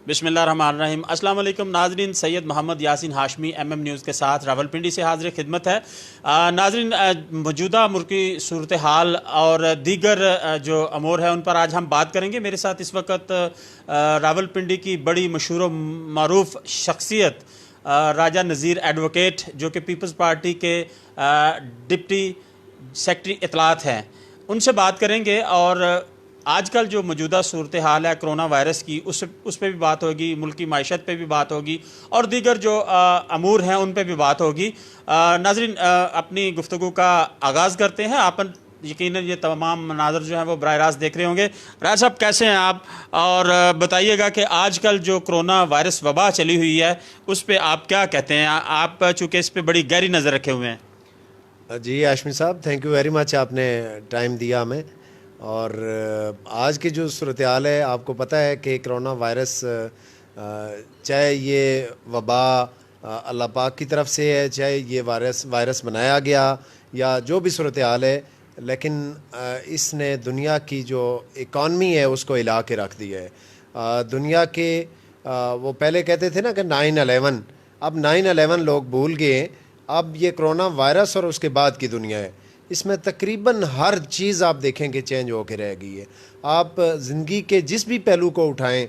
بسم اللہ الرحمن الرحیم۔ السلام علیکم ناظرین، Syed Muhammad Yasin Hashmi M M News کے ساتھ راولپنڈی سے حاضر خدمت ہے۔ ناظرین، موجودہ ملکی صورتحال اور دیگر جو امور ہیں ان پر آج ہم بات کریں گے۔ میرے ساتھ اس وقت راولپنڈی کی بڑی مشہور و معروف شخصیت راجہ نذیر ایڈوکیٹ، جو کہ پیپلز پارٹی کے ڈپٹی سیکرٹری اطلاعات ہیں، ان سے بات کریں گے اور آج کل جو موجودہ صورتحال ہے کرونا وائرس کی، اس پہ بھی بات ہوگی، ملکی معیشت پہ بھی بات ہوگی اور دیگر جو امور ہیں ان پہ بھی بات ہوگی۔ ناظرین، اپنی گفتگو کا آغاز کرتے ہیں۔ آپ یقیناً یہ تمام مناظر جو ہیں وہ براہ راست دیکھ رہے ہوں گے۔ راج صاحب، کیسے ہیں آپ؟ اور بتائیے گا کہ آج کل جو کرونا وائرس وبا چلی ہوئی ہے اس پہ آپ کیا کہتے ہیں؟ آپ چونکہ اس پہ بڑی گہری نظر رکھے ہوئے ہیں۔ جی ہاشمی صاحب، تھینک یو ویری مچ، آپ نے ٹائم دیا ہمیں۔ اور آج کی جو صورتحال ہے، آپ کو پتہ ہے کہ کرونا وائرس چاہے یہ وبا اللہ پاک کی طرف سے ہے، چاہے یہ وائرس بنایا گیا یا جو بھی صورتحال ہے، لیکن اس نے دنیا کی جو اکانومی ہے اس کو ہلا کے رکھ دیا ہے۔ دنیا کے وہ پہلے کہتے تھے نا کہ 9/11، اب 9/11 لوگ بھول گئے، اب یہ کرونا وائرس اور اس کے بعد کی دنیا ہے۔ اس میں تقریباً ہر چیز آپ دیکھیں کہ چینج ہو کے رہ گئی ہے۔ آپ زندگی کے جس بھی پہلو کو اٹھائیں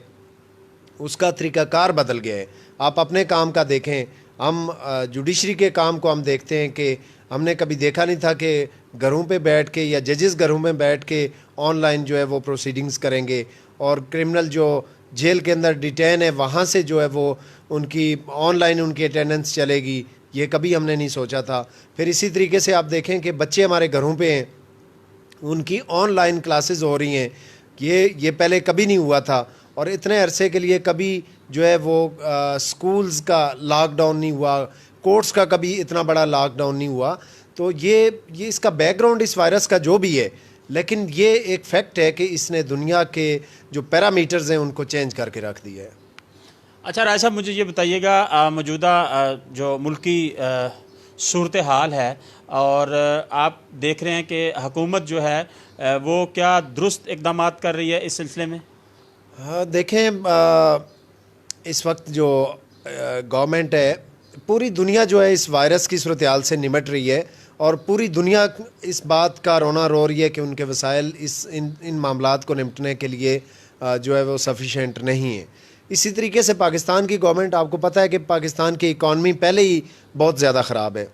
اس کا طریقہ کار بدل گیا ہے۔ آپ اپنے کام کا دیکھیں، ہم جوڈیشری کے کام کو ہم دیکھتے ہیں کہ ہم نے کبھی دیکھا نہیں تھا کہ گھروں پہ بیٹھ کے یا ججز گھروں میں بیٹھ کے آن لائن جو ہے وہ پروسیڈنگز کریں گے، اور کرمنل جو جیل کے اندر ڈیٹین ہے وہاں سے جو ہے وہ ان کی آن لائن ان کی اٹینڈنس چلے گی۔ یہ کبھی ہم نے نہیں سوچا تھا۔ پھر اسی طریقے سے آپ دیکھیں کہ بچے ہمارے گھروں پہ ہیں، ان کی آن لائن کلاسز ہو رہی ہیں۔ یہ پہلے کبھی نہیں ہوا تھا، اور اتنے عرصے کے لیے کبھی جو ہے وہ سکولز کا لاک ڈاؤن نہیں ہوا، کورٹس کا کبھی اتنا بڑا لاک ڈاؤن نہیں ہوا۔ تو یہ اس کا بیک گراؤنڈ اس وائرس کا جو بھی ہے، لیکن یہ ایک فیکٹ ہے کہ اس نے دنیا کے جو پیرامیٹرز ہیں ان کو چینج کر کے رکھ دیا ہے۔ اچھا راج صاحب، مجھے یہ بتائیے گا، موجودہ جو ملکی صورتحال ہے اور آپ دیکھ رہے ہیں کہ حکومت جو ہے وہ کیا درست اقدامات کر رہی ہے اس سلسلے میں؟ دیکھیں، اس وقت جو گورنمنٹ ہے، پوری دنیا جو ہے اس وائرس کی صورتحال سے نمٹ رہی ہے، اور پوری دنیا اس بات کا رونا رو رہی ہے کہ ان کے وسائل ان معاملات کو نمٹنے کے لیے جو ہے وہ سفیشینٹ نہیں ہے۔ اسی طریقے سے پاکستان کی گورنمنٹ، آپ کو پتہ ہے کہ پاکستان کی اکانومی پہلے ہی بہت زیادہ خراب ہے،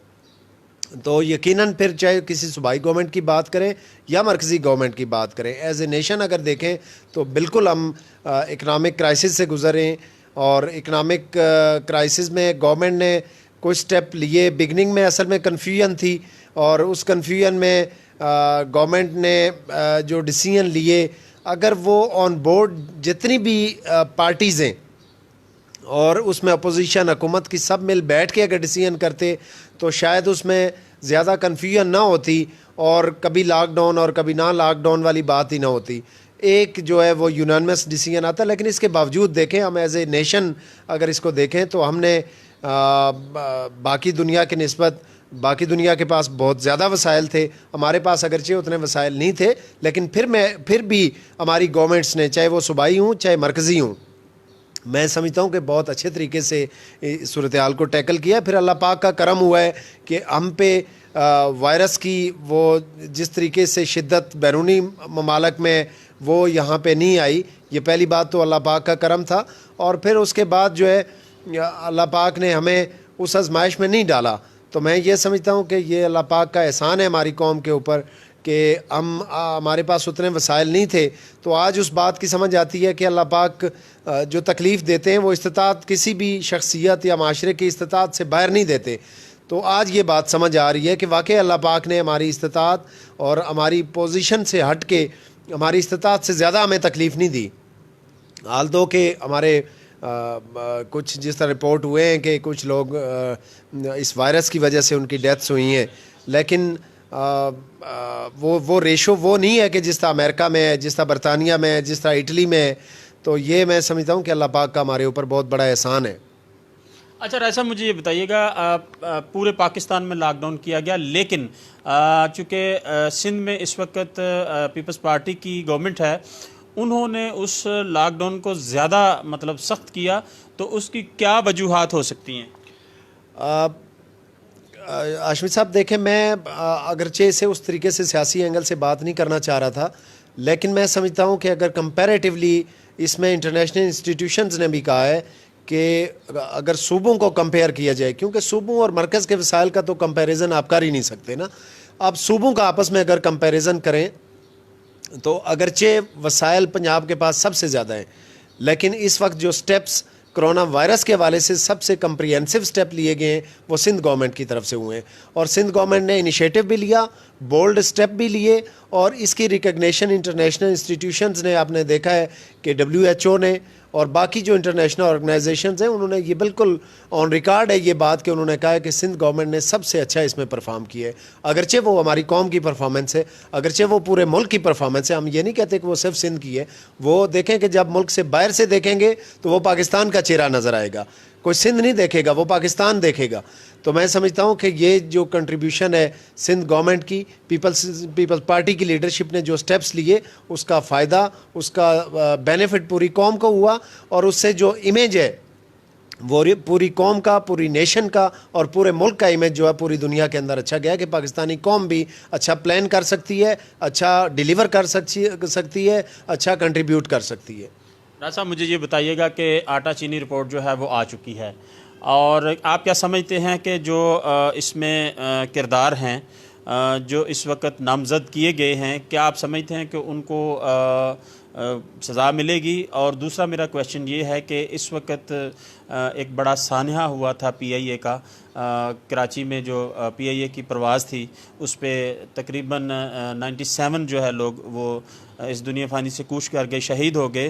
تو یقیناً پھر چاہے کسی صوبائی گورنمنٹ کی بات کریں یا مرکزی گورنمنٹ کی بات کریں، ایز اے نیشن اگر دیکھیں تو بالکل ہم اکنامک کرائسس سے گزرے، اور اکنامک کرائسس میں گورنمنٹ نے کچھ سٹیپ لیے۔ بگننگ میں اصل میں کنفیوژن تھی، اور اس کنفیوژن میں گورنمنٹ نے جو ڈیسیژن لیے، اگر وہ آن بورڈ جتنی بھی پارٹیز ہیں اور اس میں اپوزیشن حکومت کی سب مل بیٹھ کے اگر ڈیسیژن کرتے تو شاید اس میں زیادہ کنفیوژن نہ ہوتی، اور کبھی لاک ڈاؤن اور کبھی نہ لاک ڈاؤن والی بات ہی نہ ہوتی۔ ایک جو ہے وہ یونانیمس ڈیسیژن آتا، لیکن اس کے باوجود دیکھیں ہم ایز اے نیشن اگر اس کو دیکھیں تو ہم نے باقی دنیا کے نسبت، باقی دنیا کے پاس بہت زیادہ وسائل تھے، ہمارے پاس اگرچہ اتنے وسائل نہیں تھے، لیکن پھر بھی ہماری گورنمنٹس نے، چاہے وہ صوبائی ہوں چاہے مرکزی ہوں، میں سمجھتا ہوں کہ بہت اچھے طریقے سے صورتحال کو ٹیکل کیا۔ پھر اللہ پاک کا کرم ہوا ہے کہ ہم پہ وائرس کی وہ جس طریقے سے شدت بیرونی ممالک میں وہ یہاں پہ نہیں آئی، یہ پہلی بات تو اللہ پاک کا کرم تھا۔ اور پھر اس کے بعد جو ہے اللہ پاک نے ہمیں اس آزمائش میں نہیں ڈالا، تو میں یہ سمجھتا ہوں کہ یہ اللہ پاک کا احسان ہے ہماری قوم کے اوپر کہ ہمارے پاس اتنے وسائل نہیں تھے۔ تو آج اس بات کی سمجھ آتی ہے کہ اللہ پاک جو تکلیف دیتے ہیں وہ استطاعت کسی بھی شخصیت یا معاشرے کی استطاعت سے باہر نہیں دیتے۔ تو آج یہ بات سمجھ آ رہی ہے کہ واقعی اللہ پاک نے ہماری استطاعت اور ہماری پوزیشن سے ہٹ کے ہماری استطاعت سے زیادہ ہمیں تکلیف نہیں دی۔ حال دو کہ ہمارے کچھ جس طرح رپورٹ ہوئے ہیں کہ کچھ لوگ اس وائرس کی وجہ سے ان کی ڈیتھس ہوئی ہیں، لیکن وہ ریشو وہ نہیں ہے کہ جس طرح امریکہ میں ہے، جس طرح برطانیہ میں ہے، جس طرح اٹلی میں ہے۔ تو یہ میں سمجھتا ہوں کہ اللہ پاک کا ہمارے اوپر بہت بڑا احسان ہے۔ اچھا راج صاحب، مجھے یہ بتائیے گا، پورے پاکستان میں لاک ڈاؤن کیا گیا، لیکن چونکہ سندھ میں اس وقت پیپلز پارٹی کی گورنمنٹ ہے، انہوں نے اس لاک ڈاؤن کو زیادہ مطلب سخت کیا، تو اس کی کیا وجوہات ہو سکتی ہیں؟ ہاشمی صاحب دیکھیں، میں اگرچہ اسے اس طریقے سے سیاسی اینگل سے بات نہیں کرنا چاہ رہا تھا، لیکن میں سمجھتا ہوں کہ اگر کمپیریٹیولی اس میں انٹرنیشنل انسٹیٹیوشنز نے بھی کہا ہے کہ اگر صوبوں کو کمپیئر کیا جائے، کیونکہ صوبوں اور مرکز کے وسائل کا تو کمپیریزن آپ کر ہی نہیں سکتے نا، آپ صوبوں کا آپس میں اگر کمپیریزن کریں تو اگرچہ وسائل پنجاب کے پاس سب سے زیادہ ہیں، لیکن اس وقت جو سٹیپس کرونا وائرس کے حوالے سے سب سے کمپریہنسو سٹیپ لیے گئے ہیں وہ سندھ گورنمنٹ کی طرف سے ہوئے ہیں، اور سندھ گورنمنٹ نے انیشیٹو بھی لیا، بولڈ سٹیپ بھی لیے، اور اس کی ریکگنیشن انٹرنیشنل انسٹیٹیوشنز نے، آپ نے دیکھا ہے کہ WHO نے اور باقی جو انٹرنیشنل آرگنائزیشنز ہیں انہوں نے یہ بالکل آن ریکارڈ ہے یہ بات کہ انہوں نے کہا ہے کہ سندھ گورنمنٹ نے سب سے اچھا اس میں پرفارم کیا ہے، اگرچہ وہ ہماری قوم کی پرفارمنس ہے، اگرچہ وہ پورے ملک کی پرفارمنس ہے، ہم یہ نہیں کہتے کہ وہ صرف سندھ کی ہے، وہ دیکھیں کہ جب ملک سے باہر سے دیکھیں گے تو وہ پاکستان کا چہرہ نظر آئے گا، کوئی سندھ نہیں دیکھے گا، وہ پاکستان دیکھے گا۔ تو میں سمجھتا ہوں کہ یہ جو کنٹریبیوشن ہے سندھ گورنمنٹ کی، پیپلز پارٹی کی لیڈرشپ نے جو سٹیپس لیے، اس کا فائدہ، اس کا بینیفٹ پوری قوم کو ہوا، اور اس سے جو امیج ہے وہ پوری قوم کا، پوری نیشن کا اور پورے ملک کا امیج جو ہے پوری دنیا کے اندر اچھا گیا کہ پاکستانی قوم بھی اچھا پلان کر سکتی ہے، اچھا ڈیلیور کر سکتی ہے، اچھا کنٹریبیوٹ کر سکتی ہے۔ راجہ صاحب مجھے یہ بتائیے گا کہ آٹا چینی رپورٹ جو ہے وہ آ چکی ہے، اور آپ کیا سمجھتے ہیں کہ جو اس میں کردار ہیں جو اس وقت نامزد کیے گئے ہیں، کیا آپ سمجھتے ہیں کہ ان کو سزا ملے گی؟ اور دوسرا میرا کویشچن یہ ہے کہ اس وقت ایک بڑا سانحہ ہوا تھا PIA کا، کراچی میں جو PIA کی پرواز تھی اس پہ تقریباً 97 جو ہے لوگ وہ اس دنیا فانی سے کوچ کر گئے، شہید ہو گئے،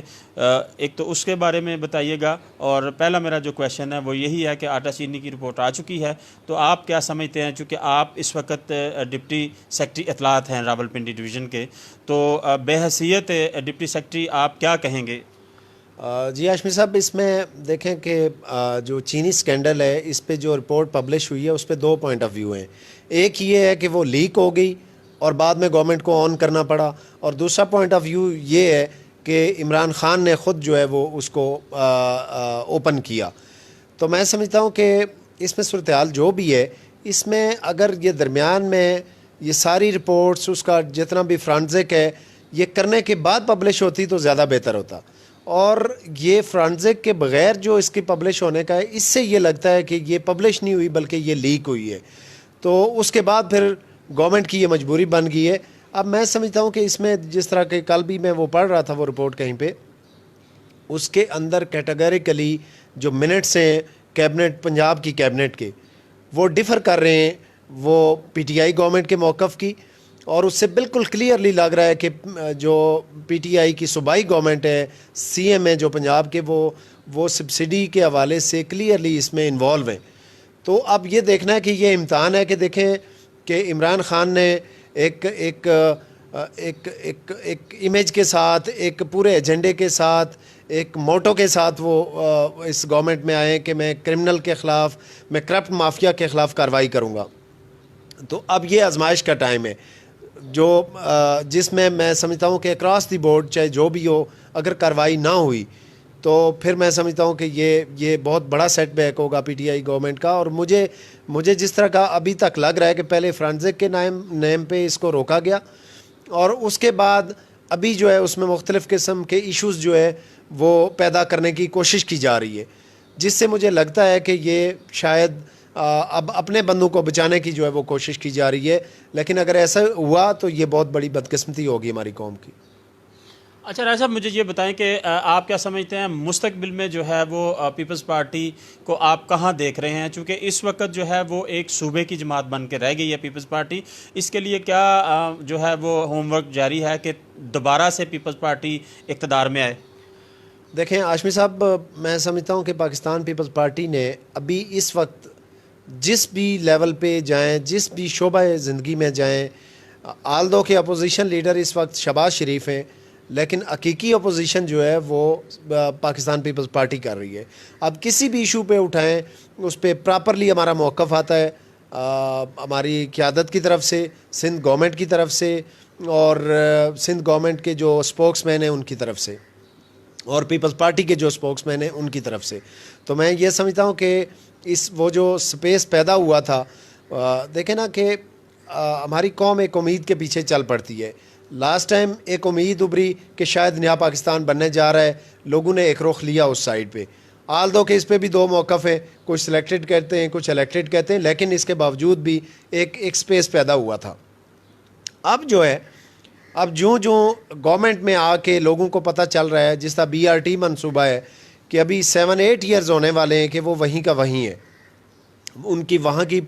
ایک تو اس کے بارے میں بتائیے گا، اور پہلا میرا جو کویشچن ہے وہ یہی ہے کہ آٹا چینی کی رپورٹ آ چکی ہے، تو آپ کیا سمجھتے ہیں؟ چونکہ آپ اس وقت ڈپٹی سیکرٹری اطلاعات ہیں راولپنڈی ڈویژن کے، تو بے حیثیت ڈپٹی سیکرٹری آپ کیا کہیں گے؟ جی ہاشمی صاحب، اس میں دیکھیں کہ جو چینی سکینڈل ہے اس پہ جو رپورٹ پبلش ہوئی ہے اس پہ دو پوائنٹ آف ویو ہیں، ایک یہ ہے کہ وہ لیک ہو گئی اور بعد میں گورنمنٹ کو آن کرنا پڑا، اور دوسرا پوائنٹ آف ویو یہ ہے کہ عمران خان نے خود جو ہے وہ اس کو اوپن کیا۔ تو میں سمجھتا ہوں کہ اس میں صورتحال جو بھی ہے، اس میں اگر یہ درمیان میں یہ ساری رپورٹس، اس کا جتنا بھی فرانزک ہے، یہ کرنے کے بعد پبلش ہوتی تو زیادہ بہتر ہوتا، اور یہ فرانزک کے بغیر جو اس کی پبلش ہونے کا ہے، اس سے یہ لگتا ہے کہ یہ پبلش نہیں ہوئی بلکہ یہ لیک ہوئی ہے، تو اس کے بعد پھر گورنمنٹ کی یہ مجبوری بن گئی ہے۔ اب میں سمجھتا ہوں کہ اس میں جس طرح کہ کل بھی میں وہ پڑھ رہا تھا وہ رپورٹ کہیں پہ، اس کے اندر کیٹیگریکلی جو منٹس ہیں کیبنٹ، پنجاب کی کیبنٹ کے، وہ ڈیفر کر رہے ہیں وہ PTI گورنمنٹ کے موقف کی، اور اس سے بالکل کلیئرلی لگ رہا ہے کہ جو PTI کی صوبائی گورنمنٹ ہے، CM ہے جو پنجاب کے، وہ سبسڈی کے حوالے سے کلیئرلی اس میں انوالو ہیں۔ تو اب یہ دیکھنا ہے کہ یہ امتحان ہے کہ دیکھیں کہ عمران خان نے ایک امیج کے ساتھ، ایک پورے ایجنڈے کے ساتھ، ایک موٹو کے ساتھ وہ اس گورنمنٹ میں آئے کہ میں کرمنل کے خلاف، میں کرپٹ مافیا کے خلاف کارروائی کروں گا۔ تو اب یہ آزمائش کا ٹائم ہے جو جس میں سمجھتا ہوں کہ اکراس دی بورڈ چاہے جو بھی ہو، اگر کارروائی نہ ہوئی تو پھر میں سمجھتا ہوں کہ یہ بہت بڑا سیٹ بیک ہوگا PTI گورنمنٹ کا، اور مجھے جس طرح کا ابھی تک لگ رہا ہے کہ پہلے فرانزک کے نیم پہ اس کو روکا گیا، اور اس کے بعد ابھی جو ہے اس میں مختلف قسم کے ایشوز جو ہے وہ پیدا کرنے کی کوشش کی جا رہی ہے، جس سے مجھے لگتا ہے کہ یہ شاید اب اپنے بندوں کو بچانے کی جو ہے وہ کوشش کی جا رہی ہے، لیکن اگر ایسا ہوا تو یہ بہت بڑی بدقسمتی ہوگی ہماری قوم کی۔ اچھا راجہ صاحب مجھے یہ بتائیں کہ آپ کیا سمجھتے ہیں مستقبل میں جو ہے وہ پیپلز پارٹی کو آپ کہاں دیکھ رہے ہیں؟ چونکہ اس وقت جو ہے وہ ایک صوبے کی جماعت بن کے رہ گئی ہے پیپلز پارٹی، اس کے لیے کیا جو ہے وہ ہوم ورک جاری ہے کہ دوبارہ سے پیپلز پارٹی اقتدار میں آئے؟ دیکھیں ہاشمی صاحب، میں سمجھتا ہوں کہ پاکستان پیپلز پارٹی نے ابھی اس وقت جس بھی لیول پہ جائیں، جس بھی شعبہ زندگی میں جائیں، آلدو کے اپوزیشن لیڈر اس وقت شہباز شریف ہیں، لیکن حقیقی اپوزیشن جو ہے وہ پاکستان پیپلز پارٹی کر رہی ہے۔ اب کسی بھی ایشو پہ اٹھائیں اس پہ پراپرلی ہمارا موقف آتا ہے، ہماری قیادت کی طرف سے، سندھ گورنمنٹ کی طرف سے، اور سندھ گورنمنٹ کے جو اسپوکس مین ہیں ان کی طرف سے اور پیپلز پارٹی کے جو اسپوکس مین ہیں ان کی طرف سے. تو میں یہ سمجھتا ہوں کہ وہ جو سپیس پیدا ہوا تھا, دیکھیں نا کہ ہماری قوم ایک امید کے پیچھے چل پڑتی ہے. لاسٹ ٹائم ایک امید ابھری کہ شاید نیا پاکستان بننے جا رہا ہے, لوگوں نے ایک رخ لیا اس سائڈ پہ, آل دو کہ اس پہ بھی دو موقف ہیں, کچھ سلیکٹڈ کہتے ہیں کچھ الیکٹڈ کہتے ہیں, لیکن اس کے باوجود بھی ایک سپیس پیدا ہوا تھا. اب جو ہے اب جوں گورنمنٹ میں آ کے لوگوں کو پتہ چل رہا ہے, جس طرح BRT منصوبہ ہے کہ ابھی 7-8 ایئرز ہونے والے ہیں کہ وہ وہیں کا وہیں ہے, ان کی وہاں کی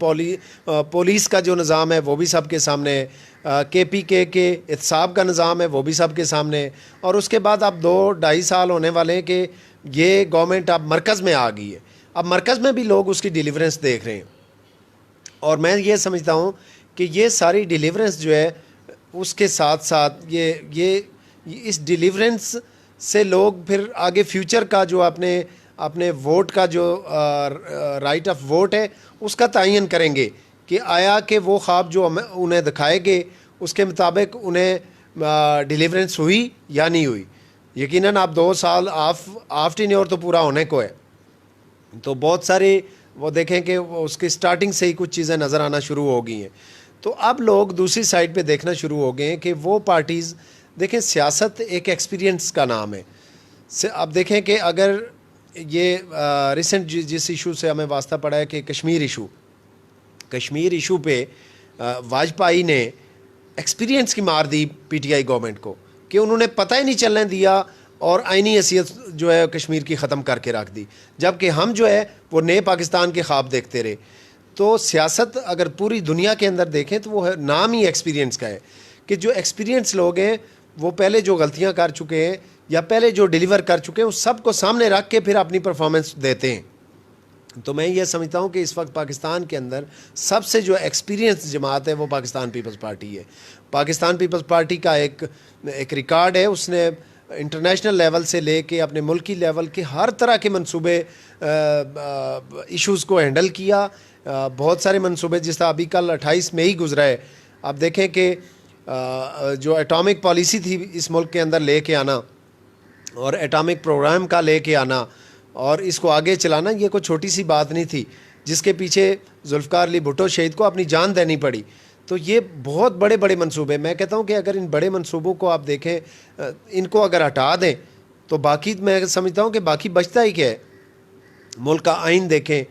پولیس کا جو نظام ہے وہ بھی سب کے سامنے ہے, KPK کے احتساب کا نظام ہے وہ بھی سب کے سامنے ہے, اور اس کے بعد اب 2-2.5 سال ہونے والے ہیں کہ یہ گورنمنٹ اب مرکز میں آ گئی ہے. اب مرکز میں بھی لوگ اس کی ڈیلیورنس دیکھ رہے ہیں, اور میں یہ سمجھتا ہوں کہ یہ ساری ڈیلیورنس جو ہے اس کے ساتھ ساتھ یہ اس ڈیلیورنس سے لوگ پھر آگے فیوچر کا جو اپنے ووٹ کا جو رائٹ آف ووٹ ہے اس کا تعین کریں گے کہ آیا کہ وہ خواب جو انہیں دکھائے گے اس کے مطابق انہیں ڈیلیورنس ہوئی یا نہیں ہوئی. یقیناً آپ 2 سال آف ٹینیور تو پورا ہونے کو ہے, تو بہت سارے وہ دیکھیں کہ اس کی سٹارٹنگ سے ہی کچھ چیزیں نظر آنا شروع ہو گئی ہیں. تو اب لوگ دوسری سائڈ پہ دیکھنا شروع ہو گئے ہیں کہ وہ پارٹیز, دیکھیں سیاست ایک ایکسپیرینس کا نام ہے. اب دیکھیں کہ اگر یہ ریسنٹ جس ایشو سے ہمیں واسطہ پڑا ہے کہ کشمیر ایشو پہ واجپائی نے ایکسپیرینس کی مار دی PTI گورنمنٹ کو کہ انہوں نے پتہ ہی نہیں چلنے دیا اور آئینی حیثیت جو ہے کشمیر کی ختم کر کے رکھ دی, جبکہ ہم جو ہے وہ نئے پاکستان کے خواب دیکھتے رہے. تو سیاست اگر پوری دنیا کے اندر دیکھیں تو وہ نام ہی ایکسپیرینس کا ہے کہ جو ایکسپیرینس لوگ ہیں وہ پہلے جو غلطیاں کر چکے ہیں یا پہلے جو ڈیلیور کر چکے ہیں اس سب کو سامنے رکھ کے پھر اپنی پرفارمنس دیتے ہیں. تو میں یہ سمجھتا ہوں کہ اس وقت پاکستان کے اندر سب سے جو ایکسپیرینس جماعت ہے وہ پاکستان پیپلز پارٹی ہے. پاکستان پیپلز پارٹی کا ایک ریکارڈ ہے, اس نے انٹرنیشنل لیول سے لے کے اپنے ملکی لیول کے ہر طرح کے منصوبے ایشوز کو ہینڈل کیا. بہت سارے منصوبے, جس طرح ابھی کل 28 مئی گزرا ہے, آپ دیکھیں کہ جو ایٹامک پالیسی تھی اس ملک کے اندر لے کے آنا اور ایٹامک پروگرام کا لے کے آنا اور اس کو آگے چلانا, یہ کوئی چھوٹی سی بات نہیں تھی جس کے پیچھے ذوالفقار علی بھٹو شہید کو اپنی جان دینی پڑی. تو یہ بہت بڑے منصوبے, میں کہتا ہوں کہ اگر ان بڑے منصوبوں کو آپ دیکھیں, ان کو اگر ہٹا دیں تو باقی میں سمجھتا ہوں کہ باقی بچتا ہی کیا ہے. ملک کا آئین دیکھیں,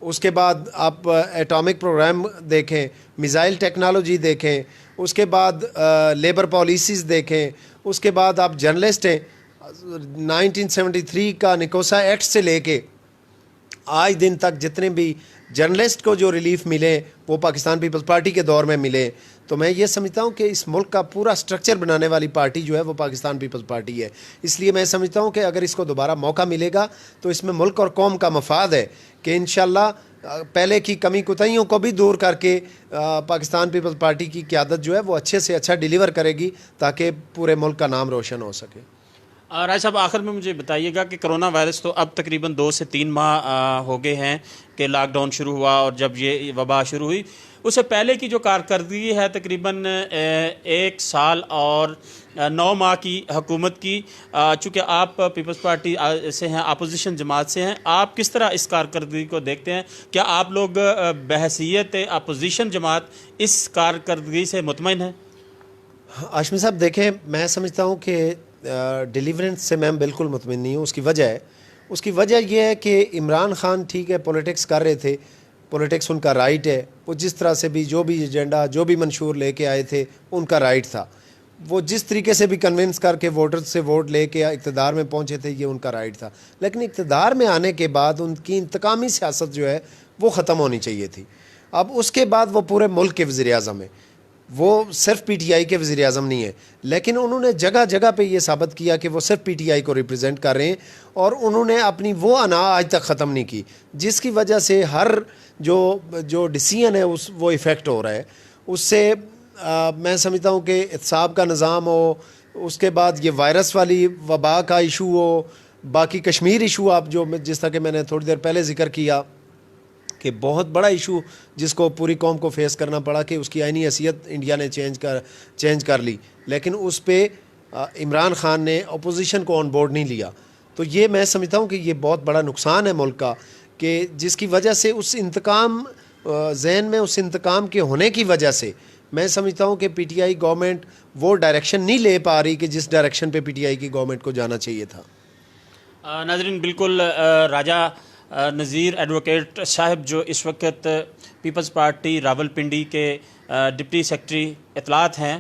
اس کے بعد آپ ایٹامک پروگرام دیکھیں, میزائل ٹیکنالوجی دیکھیں, اس کے بعد لیبر پالیسیز دیکھیں, اس کے بعد آپ جرنلسٹ ہیں. 1973 کا نکوسا ایکٹ سے لے کے آج دن تک جتنے بھی جرنلسٹ کو جو ریلیف ملے وہ پاکستان پیپلز پارٹی کے دور میں ملے. تو میں یہ سمجھتا ہوں کہ اس ملک کا پورا سٹرکچر بنانے والی پارٹی جو ہے وہ پاکستان پیپلز پارٹی ہے. اس لیے میں سمجھتا ہوں کہ اگر اس کو دوبارہ موقع ملے گا تو اس میں ملک اور قوم کا مفاد ہے کہ انشاءاللہ پہلے کی کمی کوتاہیوں کو بھی دور کر کے پاکستان پیپلز پارٹی کی قیادت جو ہے وہ اچھے سے اچھا ڈیلیور کرے گی تاکہ پورے ملک کا نام روشن ہو سکے. راج صاحب, آخر میں مجھے بتائیے گا کہ کرونا وائرس تو اب تقریباً 2 سے 3 ماہ ہو گئے ہیں کہ لاک ڈاؤن شروع ہوا, اور جب یہ وبا شروع ہوئی اس سے پہلے کی جو کارکردگی ہے تقریباً 1 سال اور 9 ماہ کی حکومت کی, چونکہ آپ پیپلز پارٹی سے ہیں, اپوزیشن جماعت سے ہیں, آپ کس طرح اس کارکردگی کو دیکھتے ہیں؟ کیا آپ لوگ بحیثیت اپوزیشن جماعت اس کارکردگی سے مطمئن ہیں؟ ہاشمی صاحب دیکھیں, میں سمجھتا ہوں کہ ڈیلیورنس سے میں بالکل مطمئن نہیں ہوں. اس کی وجہ یہ ہے کہ عمران خان ٹھیک ہے پولیٹکس کر رہے تھے, پولیٹکس ان کا رائٹ ہے, وہ جس طرح سے بھی جو بھی ایجنڈا جو بھی منشور لے کے آئے تھے ان کا رائٹ تھا, وہ جس طریقے سے بھی کنونس کر کے ووٹرز سے ووٹ لے کے اقتدار میں پہنچے تھے یہ ان کا رائٹ تھا. لیکن اقتدار میں آنے کے بعد ان کی انتقامی سیاست جو ہے وہ ختم ہونی چاہیے تھی. اب اس کے بعد وہ پورے ملک کے وزیر اعظم ہیں, وہ صرف PTI کے وزیر اعظم نہیں ہیں, لیکن انہوں نے جگہ جگہ پہ یہ ثابت کیا کہ وہ صرف PTI کو ریپرزینٹ کر رہے ہیں, اور انہوں نے اپنی وہ انا آج تک ختم نہیں کی, جس کی وجہ سے ہر جو ڈیسیژن ہے وہ ایفیکٹ ہو رہا ہے. اس سے میں سمجھتا ہوں کہ احتساب کا نظام ہو, اس کے بعد یہ وائرس والی وبا کا ایشو ہو, باقی کشمیر ایشو آپ جو جس طرح کہ میں نے تھوڑی دیر پہلے ذکر کیا کہ بہت بڑا ایشو جس کو پوری قوم کو فیس کرنا پڑا کہ اس کی آئینی حیثیت انڈیا نے چینج کر لی، لیکن اس پہ عمران خان نے اپوزیشن کو آن بورڈ نہیں لیا. تو یہ میں سمجھتا ہوں کہ یہ بہت بڑا نقصان ہے ملک کا، کہ جس کی وجہ سے اس انتقام ذہن میں اس انتقام کے ہونے کی وجہ سے میں سمجھتا ہوں کہ پی ٹی آئی گورنمنٹ وہ ڈائریکشن نہیں لے پا رہی کہ جس ڈائریکشن پہ پی ٹی آئی کی گورنمنٹ کو جانا چاہیے تھا. ناظرین، بالکل راجہ نذیر ایڈوکیٹ صاحب جو اس وقت پیپلز پارٹی راول پنڈی کے ڈپٹی سیکرٹری اطلاعات ہیں،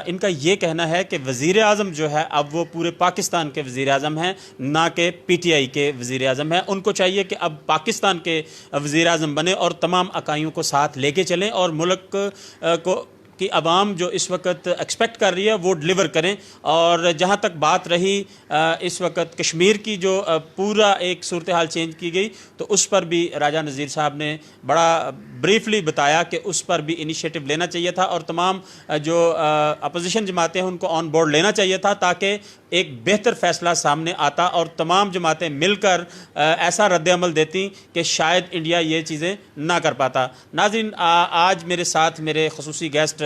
ان کا یہ کہنا ہے کہ وزیر اعظم جو ہے اب وہ پورے پاکستان کے وزیر اعظم ہیں، نہ کہ پی ٹی آئی کے وزیر اعظم ہیں. ان کو چاہیے کہ اب پاکستان کے وزیر اعظم بنے اور تمام اکائیوں کو ساتھ لے کے چلیں اور ملک کو کی عوام جو اس وقت ایکسپیکٹ کر رہی ہے وہ ڈلیور کریں. اور جہاں تک بات رہی اس وقت کشمیر کی جو پورا ایک صورتحال چینج کی گئی، تو اس پر بھی راجہ نذیر صاحب نے بڑا بریفلی بتایا کہ اس پر بھی انیشیٹو لینا چاہیے تھا اور تمام جو اپوزیشن جماعتیں ہیں ان کو آن بورڈ لینا چاہیے تھا، تاکہ ایک بہتر فیصلہ سامنے آتا اور تمام جماعتیں مل کر ایسا رد عمل دیتی کہ شاید انڈیا یہ چیزیں نہ کر پاتا. ناظرین، آج میرے ساتھ میرے خصوصی گیسٹ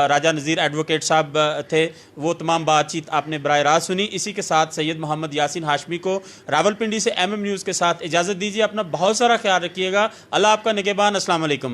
راجہ نذیر ایڈوکیٹ صاحب تھے، وہ تمام بات چیت آپ نے براہ راست سنی. اسی کے ساتھ سید محمد یاسین ہاشمی کو راول پنڈی سے ایم ایم نیوز کے ساتھ اجازت دیجیے. اپنا بہت سارا خیال رکھیے گا. اللہ آپ کا نگہبان. السلام علیکم.